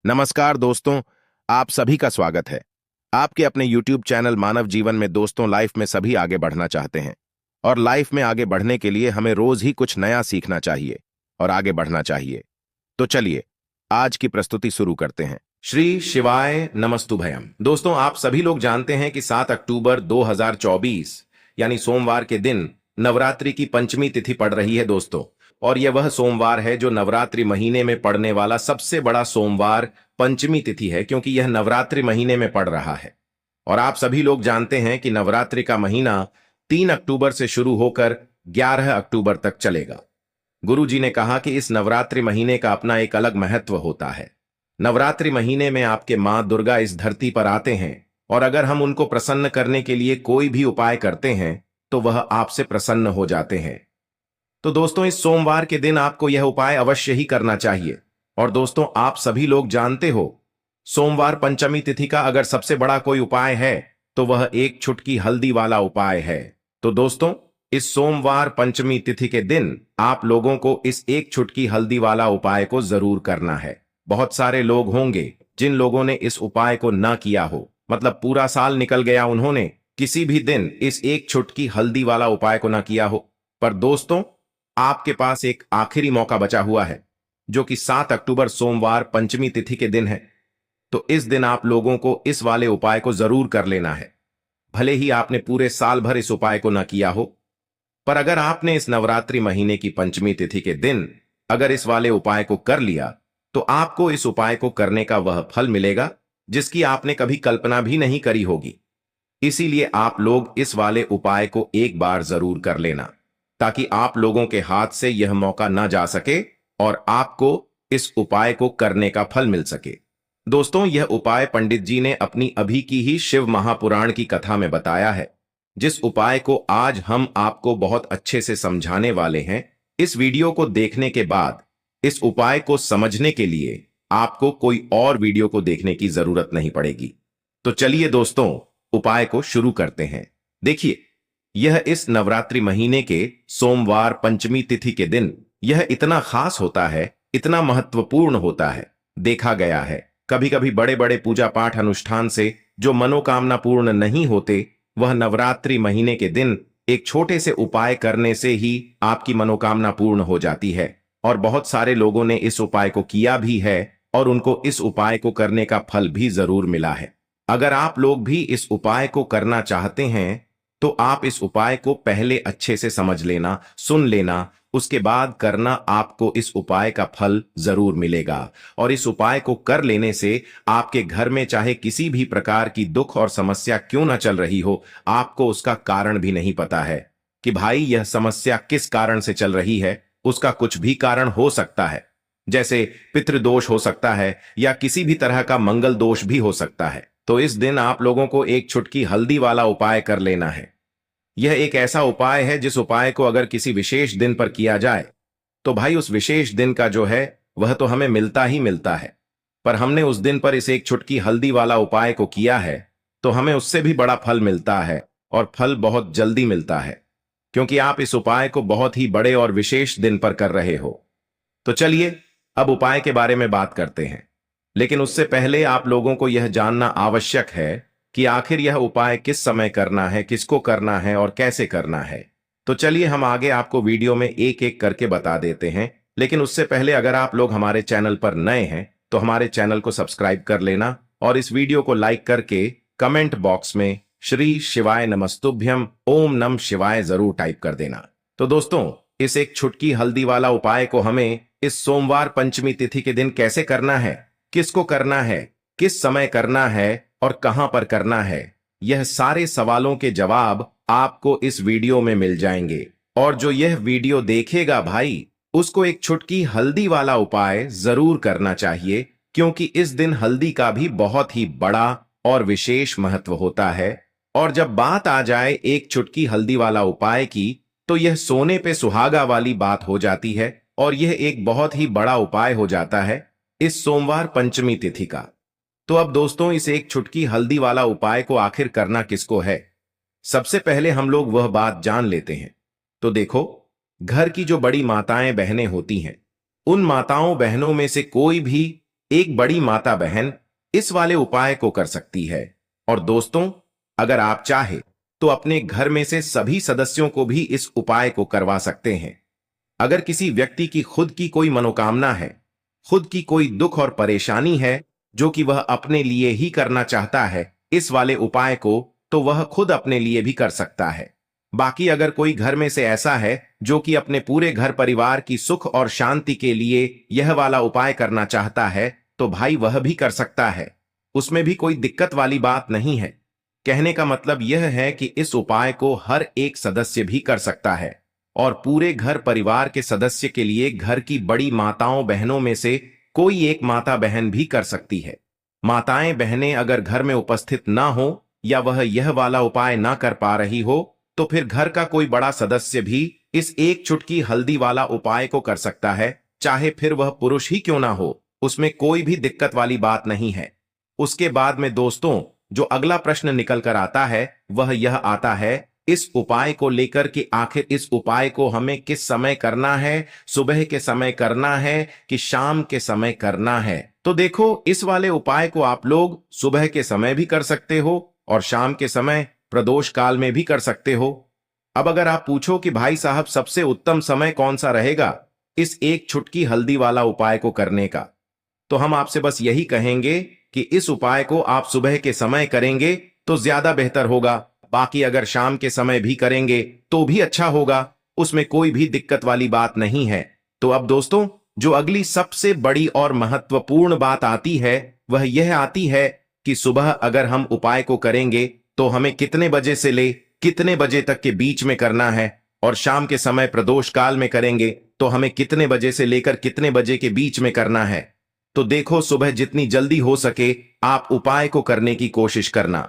नमस्कार दोस्तों, आप सभी का स्वागत है। आपके अपने YouTube चैनल मानव जीवन में दोस्तों, लाइफ में सभी आगे बढ़ना चाहते हैं और लाइफ में आगे बढ़ने के लिए हमें रोज ही कुछ नया सीखना चाहिए और आगे बढ़ना चाहिए। तो चलिए आज की प्रस्तुति शुरू करते हैं। श्री शिवाय नमस्तुभयम। दोस्तों, आप सभी लोग जानते हैं कि 7 अक्टूबर 2024 यानी सोमवार के दिन नवरात्रि की पंचमी तिथि पड़ रही है दोस्तों। और यह वह सोमवार है जो नवरात्रि महीने में पड़ने वाला सबसे बड़ा सोमवार पंचमी तिथि है, क्योंकि यह नवरात्रि महीने में पड़ रहा है। और आप सभी लोग जानते हैं कि नवरात्रि का महीना 3 अक्टूबर से शुरू होकर 11 अक्टूबर तक चलेगा। गुरु जी ने कहा कि इस नवरात्रि महीने का अपना एक अलग महत्व होता है। नवरात्रि महीने में आपके मां दुर्गा इस धरती पर आते हैं और अगर हम उनको प्रसन्न करने के लिए कोई भी उपाय करते हैं तो वह आपसे प्रसन्न हो जाते हैं। तो दोस्तों, इस सोमवार के दिन आपको यह उपाय अवश्य ही करना चाहिए। और दोस्तों, आप सभी लोग जानते हो, सोमवार पंचमी तिथि का अगर सबसे बड़ा कोई उपाय है तो वह एक चुटकी हल्दी वाला उपाय है। तो दोस्तों, इस सोमवार पंचमी तिथि के दिन आप लोगों को इस एक चुटकी हल्दी वाला उपाय को जरूर करना है। बहुत सारे लोग होंगे जिन लोगों ने इस उपाय को ना किया हो, मतलब पूरा साल निकल गया, उन्होंने किसी भी दिन इस एक चुटकी हल्दी वाला उपाय को ना किया हो। पर दोस्तों, आपके पास एक आखिरी मौका बचा हुआ है, जो कि 7 अक्टूबर सोमवार पंचमी तिथि के दिन है। तो इस दिन आप लोगों को इस वाले उपाय को जरूर कर लेना है। भले ही आपने पूरे साल भर इस उपाय को न किया हो, पर अगर आपने इस नवरात्रि महीने की पंचमी तिथि के दिन अगर इस वाले उपाय को कर लिया तो आपको इस उपाय को करने का वह फल मिलेगा जिसकी आपने कभी कल्पना भी नहीं करी होगी। इसीलिए आप लोग इस वाले उपाय को एक बार जरूर कर लेना, ताकि आप लोगों के हाथ से यह मौका ना जा सके और आपको इस उपाय को करने का फल मिल सके। दोस्तों, यह उपाय पंडित जी ने अपनी अभी की ही शिव महापुराण की कथा में बताया है, जिस उपाय को आज हम आपको बहुत अच्छे से समझाने वाले हैं। इस वीडियो को देखने के बाद इस उपाय को समझने के लिए आपको कोई और वीडियो को देखने की जरूरत नहीं पड़ेगी। तो चलिए दोस्तों, उपाय को शुरू करते हैं। देखिए, यह इस नवरात्रि महीने के सोमवार पंचमी तिथि के दिन यह इतना खास होता है, इतना महत्वपूर्ण होता है। देखा गया है कभी कभी बड़े बड़े पूजा पाठ अनुष्ठान से जो मनोकामना पूर्ण नहीं होते, वह नवरात्रि महीने के दिन एक छोटे से उपाय करने से ही आपकी मनोकामना पूर्ण हो जाती है। और बहुत सारे लोगों ने इस उपाय को किया भी है और उनको इस उपाय को करने का फल भी जरूर मिला है। अगर आप लोग भी इस उपाय को करना चाहते हैं तो आप इस उपाय को पहले अच्छे से समझ लेना, सुन लेना, उसके बाद करना। आपको इस उपाय का फल जरूर मिलेगा। और इस उपाय को कर लेने से आपके घर में चाहे किसी भी प्रकार की दुख और समस्या क्यों ना चल रही हो, आपको उसका कारण भी नहीं पता है कि भाई यह समस्या किस कारण से चल रही है। उसका कुछ भी कारण हो सकता है, जैसे पितृदोष हो सकता है या किसी भी तरह का मंगल दोष भी हो सकता है। तो इस दिन आप लोगों को एक चुटकी हल्दी वाला उपाय कर लेना है। यह एक ऐसा उपाय है जिस उपाय को अगर किसी विशेष दिन पर किया जाए तो भाई उस विशेष दिन का जो है वह तो हमें मिलता ही मिलता है। पर हमने उस दिन पर इस एक चुटकी हल्दी वाला उपाय को किया है तो हमें उससे भी बड़ा फल मिलता है, और फल बहुत जल्दी मिलता है, क्योंकि आप इस उपाय को बहुत ही बड़े और विशेष दिन पर कर रहे हो। तो चलिए अब उपाय के बारे में बात करते हैं। लेकिन उससे पहले आप लोगों को यह जानना आवश्यक है कि आखिर यह उपाय किस समय करना है, किसको करना है और कैसे करना है। तो चलिए हम आगे आपको वीडियो में एक एक करके बता देते हैं। लेकिन उससे पहले अगर आप लोग हमारे चैनल पर नए हैं तो हमारे चैनल को सब्सक्राइब कर लेना और इस वीडियो को लाइक करके कमेंट बॉक्स में श्री शिवाय नमस्तुभ्यम ओम नम शिवाय जरूर टाइप कर देना। तो दोस्तों, इस एक चुटकी हल्दी वाला उपाय को हमें इस सोमवार पंचमी तिथि के दिन कैसे करना है, किसको करना है, किस समय करना है और कहां पर करना है, यह सारे सवालों के जवाब आपको इस वीडियो में मिल जाएंगे। और जो यह वीडियो देखेगा भाई, उसको एक चुटकी हल्दी वाला उपाय जरूर करना चाहिए, क्योंकि इस दिन हल्दी का भी बहुत ही बड़ा और विशेष महत्व होता है। और जब बात आ जाए एक चुटकी हल्दी वाला उपाय की, तो यह सोने पे सुहागा वाली बात हो जाती है और यह एक बहुत ही बड़ा उपाय हो जाता है इस सोमवार पंचमी तिथि का। तो अब दोस्तों, इस एक चुटकी हल्दी वाला उपाय को आखिर करना किसको है, सबसे पहले हम लोग वह बात जान लेते हैं। तो देखो, घर की जो बड़ी माताएं बहनें होती हैं, उन माताओं बहनों में से कोई भी एक बड़ी माता बहन इस वाले उपाय को कर सकती है। और दोस्तों, अगर आप चाहे तो अपने घर में से सभी सदस्यों को भी इस उपाय को करवा सकते हैं। अगर किसी व्यक्ति की खुद की कोई मनोकामना है, खुद की कोई दुख और परेशानी है जो कि वह अपने लिए ही करना चाहता है इस वाले उपाय को, तो वह खुद अपने लिए भी कर सकता है। बाकी अगर कोई घर में से ऐसा है जो कि अपने पूरे घर परिवार की सुख और शांति के लिए यह वाला उपाय करना चाहता है, तो भाई वह भी कर सकता है। उसमें भी कोई दिक्कत वाली बात नहीं है। कहने का मतलब यह है कि इस उपाय को हर एक सदस्य भी कर सकता है और पूरे घर परिवार के सदस्य के लिए घर की बड़ी माताओं बहनों में से कोई एक माता बहन भी कर सकती है। माताएं बहनें अगर घर में उपस्थित ना हो या वह यह वाला उपाय ना कर पा रही हो, तो फिर घर का कोई बड़ा सदस्य भी इस एक चुटकी हल्दी वाला उपाय को कर सकता है, चाहे फिर वह पुरुष ही क्यों ना हो। उसमें कोई भी दिक्कत वाली बात नहीं है। उसके बाद में दोस्तों, जो अगला प्रश्न निकल कर आता है वह यह आता है इस उपाय को लेकर कि आखिर इस उपाय को हमें किस समय करना है, सुबह के समय करना है कि शाम के समय करना है। तो देखो, इस वाले उपाय को आप लोग सुबह के समय भी कर सकते हो और शाम के समय प्रदोष काल में भी कर सकते हो। अब अगर आप पूछो कि भाई साहब सबसे उत्तम समय कौन सा रहेगा इस एक चुटकी हल्दी वाला उपाय को करने का, तो हम आपसे बस यही कहेंगे कि इस उपाय को आप सुबह के समय करेंगे तो ज्यादा बेहतर होगा। बाकी अगर शाम के समय भी करेंगे तो भी अच्छा होगा, उसमें कोई भी दिक्कत वाली बात नहीं है। तो अब दोस्तों, जो अगली सबसे बड़ी और महत्वपूर्ण बात आती है वह यह आती है कि सुबह अगर हम उपाय को करेंगे तो हमें कितने बजे से ले कितने बजे तक के बीच में करना है, और शाम के समय प्रदोष काल में करेंगे तो हमें कितने बजे से लेकर कितने बजे के बीच में करना है। तो देखो, सुबह जितनी जल्दी हो सके आप उपाय को करने की कोशिश करना।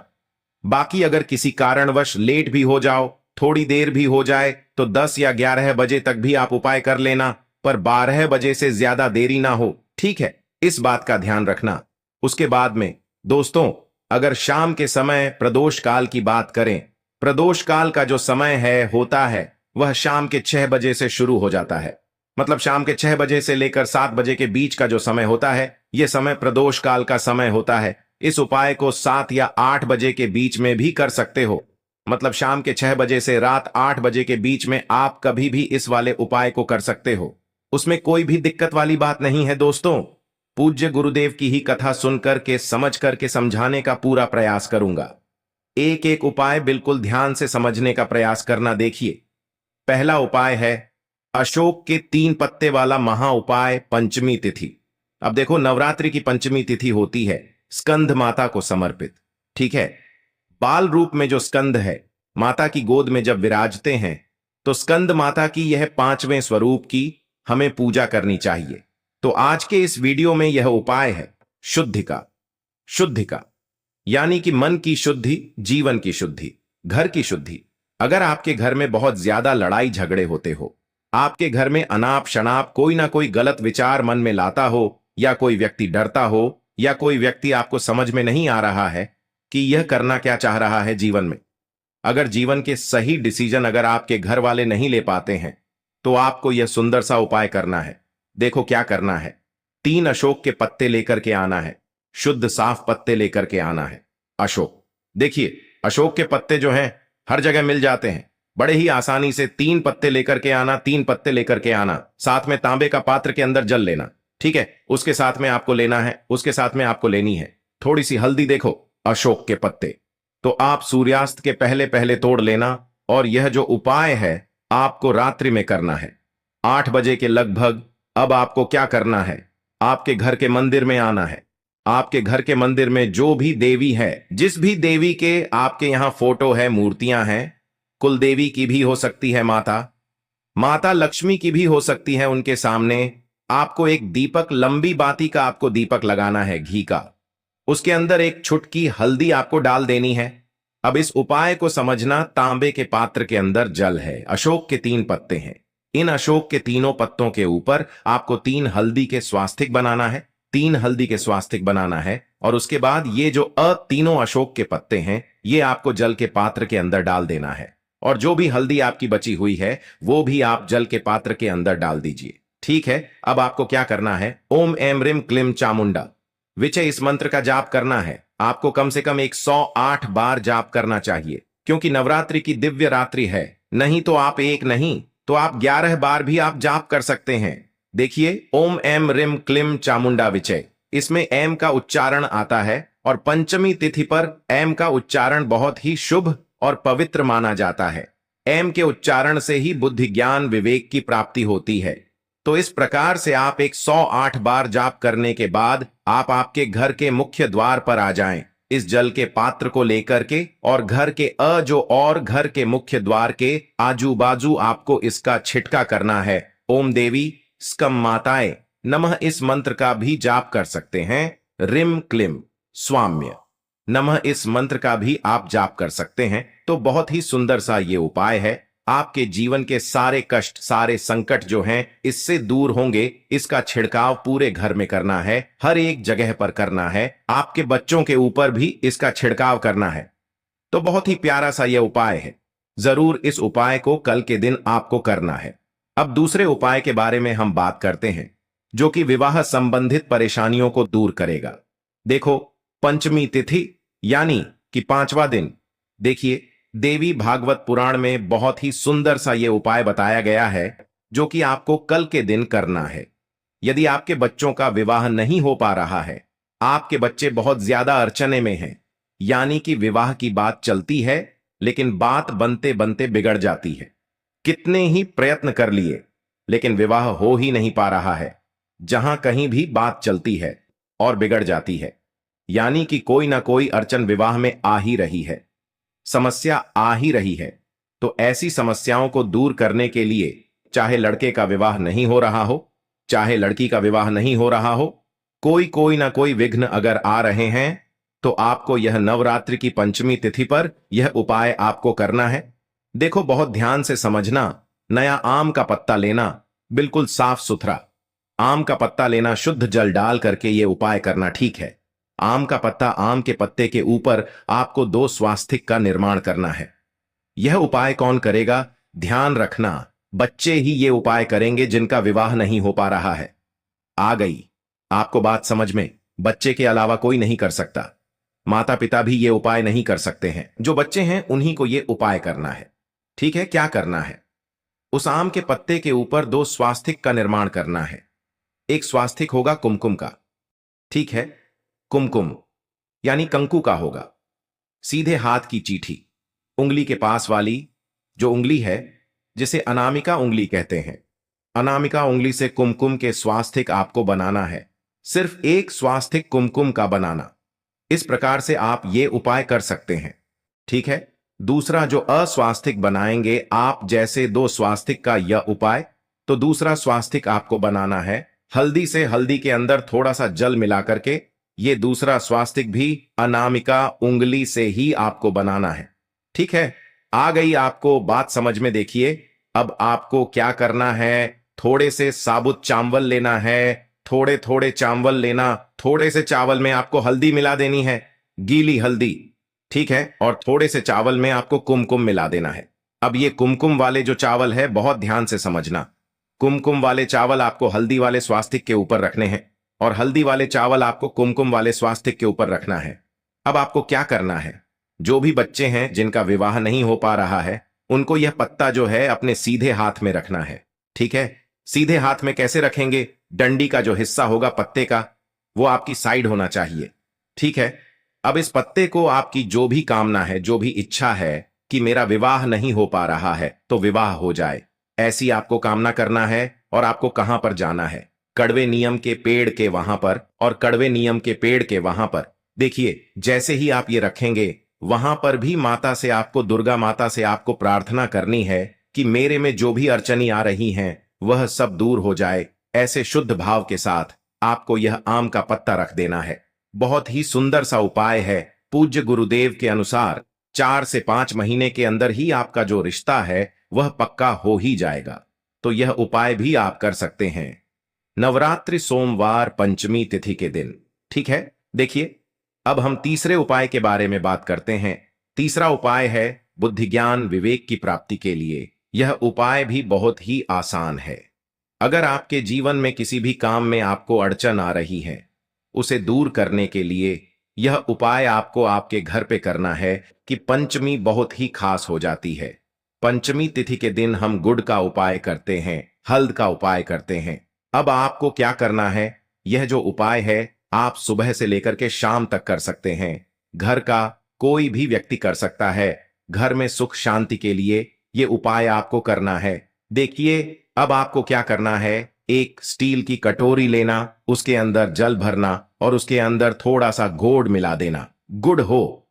बाकी अगर किसी कारणवश लेट भी हो जाओ, थोड़ी देर भी हो जाए, तो 10 या 11 बजे तक भी आप उपाय कर लेना, पर 12 बजे से ज्यादा देरी ना हो, ठीक है? इस बात का ध्यान रखना। उसके बाद में दोस्तों, अगर शाम के समय प्रदोष काल की बात करें, प्रदोष काल का जो समय है होता है वह शाम के 6 बजे से शुरू हो जाता है। मतलब शाम के 6 बजे से लेकर 7 बजे के बीच का जो समय होता है यह समय प्रदोष काल का समय होता है। इस उपाय को 7 या 8 बजे के बीच में भी कर सकते हो। मतलब शाम के 6 बजे से रात 8 बजे के बीच में आप कभी भी इस वाले उपाय को कर सकते हो। उसमें कोई भी दिक्कत वाली बात नहीं है दोस्तों। पूज्य गुरुदेव की ही कथा सुनकर के समझ करके समझाने का पूरा प्रयास करूंगा। एक एक उपाय बिल्कुल ध्यान से समझने का प्रयास करना। देखिए, पहला उपाय है अशोक के 3 पत्ते वाला महा उपाय पंचमी तिथि। अब देखो, नवरात्रि की पंचमी तिथि होती है स्कंद माता को समर्पित, ठीक है? बाल रूप में जो स्कंद है माता की गोद में जब विराजते हैं, तो स्कंद माता की यह 5वें स्वरूप की हमें पूजा करनी चाहिए। तो आज के इस वीडियो में यह उपाय है शुद्धि का। शुद्धि का यानी कि मन की शुद्धि, जीवन की शुद्धि, घर की शुद्धि। अगर आपके घर में बहुत ज्यादा लड़ाई झगड़े होते हो, आपके घर में अनाप शनाप कोई ना कोई गलत विचार मन में लाता हो, या कोई व्यक्ति डरता हो, या कोई व्यक्ति आपको समझ में नहीं आ रहा है कि यह करना क्या चाह रहा है जीवन में, अगर जीवन के सही डिसीजन अगर आपके घर वाले नहीं ले पाते हैं, तो आपको यह सुंदर सा उपाय करना है। देखो क्या करना है। 3 अशोक के पत्ते लेकर के आना है, शुद्ध साफ पत्ते लेकर के आना है। अशोक, देखिए अशोक के पत्ते जो हैं हर जगह मिल जाते हैं, बड़े ही आसानी से 3 पत्ते लेकर के आना। 3 पत्ते लेकर के आना, साथ में तांबे का पात्र के अंदर जल लेना, ठीक है? उसके साथ में आपको लेना है, उसके साथ में आपको लेनी है थोड़ी सी हल्दी। देखो, अशोक के पत्ते तो आप सूर्यास्त के पहले पहले तोड़ लेना। और यह जो उपाय है आपको रात्रि में करना है 8 बजे के लगभग। अब आपको क्या करना है, आपके घर के मंदिर में आना है। आपके घर के मंदिर में जो भी देवी है, जिस भी देवी के आपके यहां फोटो है, मूर्तियां हैं, कुल देवी की भी हो सकती है, माता लक्ष्मी की भी हो सकती है, उनके सामने आपको एक दीपक, लंबी बाती का आपको दीपक लगाना है घी का। उसके अंदर एक छुटकी हल्दी आपको डाल देनी है। अब इस उपाय को समझना, तांबे के पात्र के अंदर जल है, अशोक के 3 पत्ते हैं। इन अशोक के तीनों पत्तों के ऊपर आपको 3 हल्दी के स्वास्तिक बनाना है। 3 हल्दी के स्वास्तिक बनाना है और उसके बाद ये जो तीनों अशोक के पत्ते हैं ये आपको जल के पात्र के अंदर डाल देना है। और जो भी हल्दी आपकी बची हुई है वो भी आप जल के पात्र के अंदर डाल दीजिए। ठीक है, अब आपको क्या करना है, ओम एम रिम क्लिम चामुंडा विचय इस मंत्र का जाप करना है। आपको कम से कम 108 बार जाप करना चाहिए, क्योंकि नवरात्रि की दिव्य रात्रि है। नहीं तो आप एक नहीं तो आप 11 बार भी आप जाप कर सकते हैं। देखिए, ओम एम रिम क्लिम चामुंडा विचय, इसमें एम का उच्चारण आता है और पंचमी तिथि पर एम का उच्चारण बहुत ही शुभ और पवित्र माना जाता है। एम के उच्चारण से ही बुद्धि ज्ञान विवेक की प्राप्ति होती है। तो इस प्रकार से आप 108 बार जाप करने के बाद आप आपके घर के मुख्य द्वार पर आ जाएं, इस जल के पात्र को लेकर के, और घर के और घर के मुख्य द्वार के आजू बाजू आपको इसका छिटका करना है। ओम देवी स्कम माताए नमः इस मंत्र का भी जाप कर सकते हैं। रिम क्लिम स्वाम्य नमः इस मंत्र का भी आप जाप कर सकते हैं। तो बहुत ही सुंदर सा ये उपाय है। आपके जीवन के सारे कष्ट, सारे संकट जो हैं इससे दूर होंगे। इसका छिड़काव पूरे घर में करना है, हर एक जगह पर करना है, आपके बच्चों के ऊपर भी इसका छिड़काव करना है। तो बहुत ही प्यारा सा यह उपाय है। जरूर इस उपाय को कल के दिन आपको करना है। अब दूसरे उपाय के बारे में हम बात करते हैं, जो कि विवाह संबंधित परेशानियों को दूर करेगा। देखो, पंचमी तिथि यानी कि 5वां दिन, देखिए देवी भागवत पुराण में बहुत ही सुंदर सा यह उपाय बताया गया है, जो कि आपको कल के दिन करना है। यदि आपके बच्चों का विवाह नहीं हो पा रहा है, आपके बच्चे बहुत ज्यादा अड़चने में हैं, यानी कि विवाह की बात चलती है लेकिन बात बनते बनते बिगड़ जाती है, कितने ही प्रयत्न कर लिए लेकिन विवाह हो ही नहीं पा रहा है, जहां कहीं भी बात चलती है और बिगड़ जाती है, यानी कि कोई ना कोई अड़चन विवाह में आ ही रही है, समस्या आ ही रही है। तो ऐसी समस्याओं को दूर करने के लिए, चाहे लड़के का विवाह नहीं हो रहा हो, चाहे लड़की का विवाह नहीं हो रहा हो, कोई ना कोई विघ्न अगर आ रहे हैं, तो आपको यह नवरात्रि की पंचमी तिथि पर यह उपाय आपको करना है। देखो, बहुत ध्यान से समझना। नया आम का पत्ता लेना, बिल्कुल साफ सुथरा आम का पत्ता लेना, शुद्ध जल डाल करके यह उपाय करना, ठीक है। आम का पत्ता, आम के पत्ते के ऊपर आपको 2 स्वास्तिक का निर्माण करना है। यह उपाय कौन करेगा? ध्यान रखना, बच्चे ही ये उपाय करेंगे जिनका विवाह नहीं हो पा रहा है। आ गई आपको बात समझ में? बच्चे के अलावा कोई नहीं कर सकता, माता पिता भी ये उपाय नहीं कर सकते हैं। जो बच्चे हैं उन्हीं को ये उपाय करना है, ठीक है। क्या करना है? उस आम के पत्ते के ऊपर 2 स्वास्तिक का निर्माण करना है। एक स्वास्तिक होगा कुमकुम का, ठीक है, कुमकुम यानी कंकु का होगा। सीधे हाथ की चीठी, उंगली के पास वाली जो उंगली है, जिसे अनामिका उंगली कहते हैं, अनामिका उंगली से कुमकुम के स्वास्तिक आपको बनाना है। सिर्फ एक स्वास्तिक कुमकुम का बनाना। इस प्रकार से आप ये उपाय कर सकते हैं, ठीक है। दूसरा जो अस्वास्तिक बनाएंगे आप, जैसे 2 स्वास्तिक का यह उपाय, तो दूसरा स्वास्तिक आपको बनाना है हल्दी से। हल्दी के अंदर थोड़ा सा जल मिला करके ये दूसरा स्वास्तिक भी अनामिका उंगली से ही आपको बनाना है, ठीक है। आ गई आपको बात समझ में? देखिए, अब आपको क्या करना है, थोड़े से साबुत चावल लेना है, थोड़े थोड़े चावल लेना, थोड़े से चावल में आपको हल्दी मिला देनी है, गीली हल्दी, ठीक है, और थोड़े से चावल में आपको कुमकुम मिला देना है। अब ये कुमकुम वाले जो चावल है, बहुत ध्यान से समझना, कुमकुम वाले चावल आपको हल्दी वाले स्वास्तिक के ऊपर रखने हैं और हल्दी वाले चावल आपको कुमकुम वाले स्वास्तिक के ऊपर रखना है। अब आपको क्या करना है, जो भी बच्चे हैं जिनका विवाह नहीं हो पा रहा है, उनको यह पत्ता जो है अपने सीधे हाथ में रखना है, ठीक है। सीधे हाथ में कैसे रखेंगे? डंडी का जो हिस्सा होगा पत्ते का, वो आपकी साइड होना चाहिए, ठीक है। अब इस पत्ते को आपकी जो भी कामना है, जो भी इच्छा है कि मेरा विवाह नहीं हो पा रहा है तो विवाह हो जाए, ऐसी आपको कामना करना है। और आपको कहां पर जाना है? कड़वे नियम के पेड़ के वहां पर, और कड़वे नियम के पेड़ के वहां पर देखिए, जैसे ही आप ये रखेंगे, वहां पर भी माता से आपको, दुर्गा माता से आपको प्रार्थना करनी है कि मेरे में जो भी अड़चनी आ रही हैं वह सब दूर हो जाए। ऐसे शुद्ध भाव के साथ आपको यह आम का पत्ता रख देना है। बहुत ही सुंदर सा उपाय है। पूज्य गुरुदेव के अनुसार 4 से 5 महीने के अंदर ही आपका जो रिश्ता है वह पक्का हो ही जाएगा। तो यह उपाय भी आप कर सकते हैं नवरात्रि सोमवार पंचमी तिथि के दिन, ठीक है। देखिए, अब हम तीसरे उपाय के बारे में बात करते हैं। तीसरा उपाय है बुद्धि ज्ञान विवेक की प्राप्ति के लिए। यह उपाय भी बहुत ही आसान है। अगर आपके जीवन में किसी भी काम में आपको अड़चन आ रही है, उसे दूर करने के लिए यह उपाय आपको आपके घर पे करना है कि पंचमी बहुत ही खास हो जाती है। पंचमी तिथि के दिन हम गुड़ का उपाय करते हैं, हल्द का उपाय करते हैं। अब आपको क्या करना है, यह जो उपाय है आप सुबह से लेकर के शाम तक कर सकते हैं। घर का कोई भी व्यक्ति कर सकता है। घर में सुख शांति के लिए ये उपाय आपको करना है। देखिए, अब आपको क्या करना है, एक स्टील की कटोरी लेना, उसके अंदर जल भरना और उसके अंदर थोड़ा सा गुड़ मिला देना। गुड़ हो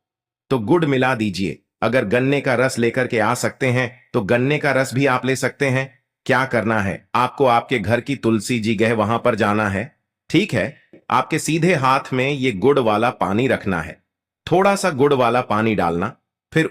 तो गुड़ मिला दीजिए। अगर गन्ने का रस लेकर के आ सकते हैं तो गन्ने का रस भी आप ले सकते हैं। क्या करना है, आपको आपके घर की तुलसी जी गए वहां पर जाना है। ठीक है, आपके सीधे हाथ में ये गुड़ वाला पानी रखना है। थोड़ा सा गुड़ वाला पानी डालना, फिर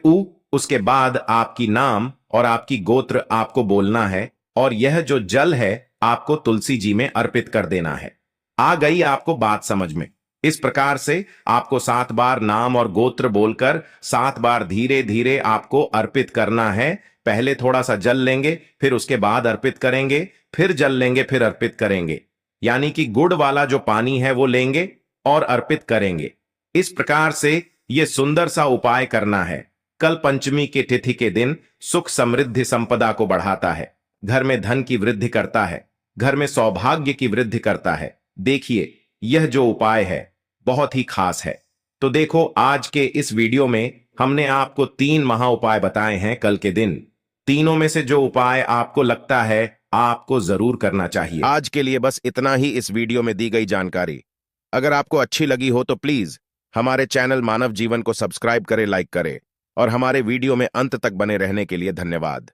उसके बाद आपकी नाम और आपकी गोत्र आपको बोलना है और यह जो जल है आपको तुलसी जी में अर्पित कर देना है। आ गई आपको बात समझ में? इस प्रकार से आपको 7 बार नाम और गोत्र बोलकर 7 बार धीरे धीरे आपको अर्पित करना है। पहले थोड़ा सा जल लेंगे, फिर उसके बाद अर्पित करेंगे, फिर जल लेंगे, फिर अर्पित करेंगे। यानी कि गुड़ वाला जो पानी है वो लेंगे और अर्पित करेंगे। इस प्रकार से यह सुंदर सा उपाय करना है। कल पंचमी की तिथि के दिन सुख समृद्धि संपदा को बढ़ाता है, घर में धन की वृद्धि करता है, घर में सौभाग्य की वृद्धि करता है। देखिए, यह जो उपाय है बहुत ही खास है। तो देखो, आज के इस वीडियो में हमने आपको 3 महा उपाय बताए हैं कल के दिन। तीनों में से जो उपाय आपको लगता है आपको जरूर करना चाहिए। आज के लिए बस इतना ही इस वीडियो में दी गई जानकारी। अगर आपको अच्छी लगी हो तो प्लीज हमारे चैनल मानव जीवन को सब्सक्राइब करें, लाइक करें और हमारे वीडियो में अंत तक बने रहने के लिए धन्यवाद।